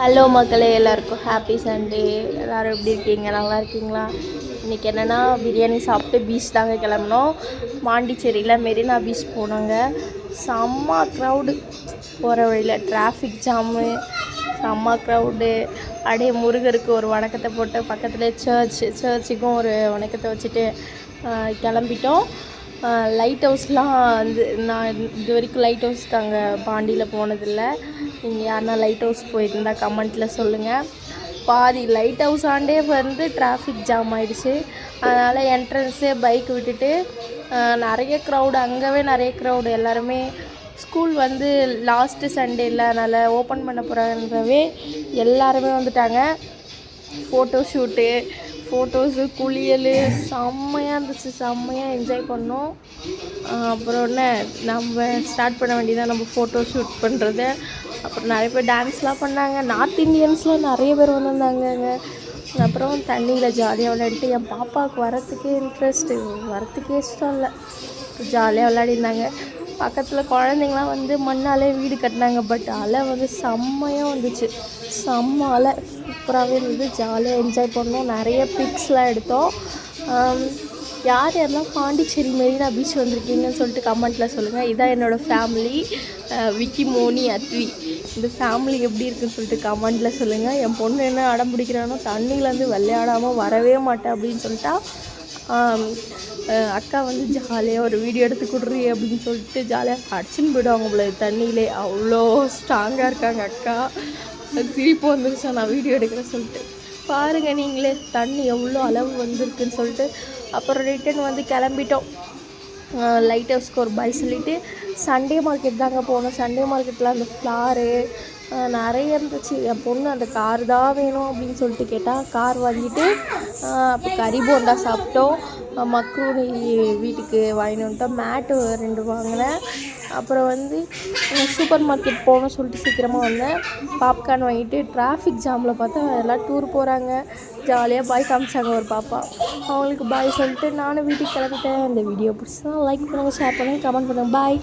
Hello மக்களே, எல்லாருக்கும் happy Sunday. எல்லோரும் எப்படி இருக்கீங்க? நல்லா இருக்கீங்களா? இன்றைக்கி என்னென்னா பிரியாணி சாப்பிட்டு பீச் தாங்க கிளம்புனோம். பாண்டிச்சேரியில் மெரினா பீச் போனோங்க. செம்ம க்ரௌடு, போகிற வழியில் டிராஃபிக் ஜாமு, செம்ம க்ரௌடு. அப்படியே முருகருக்கு ஒரு வணக்கத்தை போட்டு பக்கத்துலேயே சர்ச்சுக்கும் ஒரு வணக்கத்தை வச்சுட்டு கிளம்பிட்டோம். லைட் ஹவுஸ்லாம் வந்து நான் இது வரைக்கும் லைட் ஹவுஸ்க்கு அங்கே பாண்டியில் போனதில்லை. நீங்கள் யாருன்னா லைட் ஹவுஸ் போயிருந்தால் கமெண்ட்டில் சொல்லுங்கள். பாதி லைட் ஹவுஸ் ஆண்டே வந்து டிராஃபிக் ஜாம் ஆகிடுச்சு. அதனால் என்ட்ரன்ஸே பைக் விட்டுட்டு நிறைய க்ரௌடு, அங்கேவே நிறைய க்ரௌடு. எல்லாருமே ஸ்கூல் வந்து லாஸ்ட்டு சண்டே இல்லை, அதனால் ஓப்பன் பண்ண போகிறாங்கன்றவே எல்லாருமே வந்துட்டாங்க. ஃபோட்டோஸு குளியல் செம்மையாக இருந்துச்சு. செம்மையாக என்ஜாய் பண்ணோம். அப்புறம் என்ன, நம்ம ஸ்டார்ட் பண்ண வேண்டியதான் நம்ம ஃபோட்டோ ஷூட் பண்ணுறது. அப்புறம் நிறைய பேர் டான்ஸ்லாம் பண்ணாங்க. நார்த் இந்தியன்ஸ்லாம் நிறைய பேர் வந்திருந்தாங்கங்க. அப்புறம் தண்ணியில் ஜாலியாக விளையாடிட்டு, என் பாப்பாவுக்கு வரத்துக்கே இஷ்டம் இல்லை. ஜாலியாக விளையாடிருந்தாங்க. பக்கத்தில் குழந்தைங்களாம் வந்து மண்ணாலே வீடு கட்டினாங்க. பட் அலை வந்து செம்மையாக வந்துச்சு. செம்ம அலை, சூப்பராகவே இருந்தது. ஜாலியாக என்ஜாய் பண்ணோம். நிறைய பிக்ஸ்லாம் எடுத்தோம். யாரெல்லாம் பாண்டிச்சேரி மெரினா பீச் வந்திருக்கீங்கன்னு சொல்லிட்டு கமெண்ட்டில் சொல்லுங்கள். இதான் என்னோடய ஃபேமிலி, விக்கி, மோனி, அத்வி. இந்த ஃபேமிலி எப்படி இருக்குன்னு சொல்லிட்டு கமெண்ட்டில் சொல்லுங்கள். என் பொண்ணு என்ன அடம் பிடிக்கிறானோ, தண்ணியிலேருந்து விளையாடாமல் வரவே மாட்டேன் அப்படின்னு சொல்லிட்டா. அக்கா வந்து ஜாலியாக ஒரு வீடியோ எடுத்து கொடுறி அப்படின்னு சொல்லிட்டு ஜாலியாக அடிச்சுன்னு போய்டுவாங்க போல தண்ணியிலே. அவ்வளோ ஸ்ட்ராங்காக இருக்காங்க அக்கா. சிரிப்பு வந்துருச்சா நான் வீடியோ எடுக்கிறேன்னு சொல்லிட்டு. பாருங்கள் நீங்களே தண்ணி எவ்வளோ அளவு வந்திருக்குன்னு சொல்லிட்டு. அப்புறம் ரிட்டன் வந்து கிளம்பிட்டோம். லைட் ஹவுஸ்க்கு ஒரு பை சொல்லிவிட்டு சண்டே மார்க்கெட் தாங்க போனோம். சண்டே மார்க்கெட்டில் அந்த ஃப்ளாரு நிறைய இருந்துச்சு. என் பொண்ணு அந்த கார் தான் வேணும் அப்படின்னு சொல்லிட்டு கேட்டால் கார் வாங்கிட்டு அப்போ கறி போண்டா சாப்பிட்டோம். மக்ரூனி வீட்டுக்கு வாங்கிட்டு வந்துட்டோம். மேட்டு 2 வாங்கினேன். அப்புறம் வந்து சூப்பர் மார்க்கெட் போகணும்னு சொல்லிட்டு சீக்கிரமாக வந்தேன். பாப்கார்ன் வாங்கிட்டு டிராஃபிக் ஜாமில் பார்த்தா எல்லாம் டூர் போகிறாங்க. ஜாலியாக பாய் காமிச்சாங்க ஒரு பாப்பா. அவங்களுக்கு பாய் சொல்லிட்டு நானும் வீட்டுக்கு கிளம்பிட்டேன். இந்த வீடியோ பிடிச்சா லைக் பண்ணுங்கள், ஷேர் பண்ணுங்கள், கமெண்ட் பண்ணுங்கள். பாய்.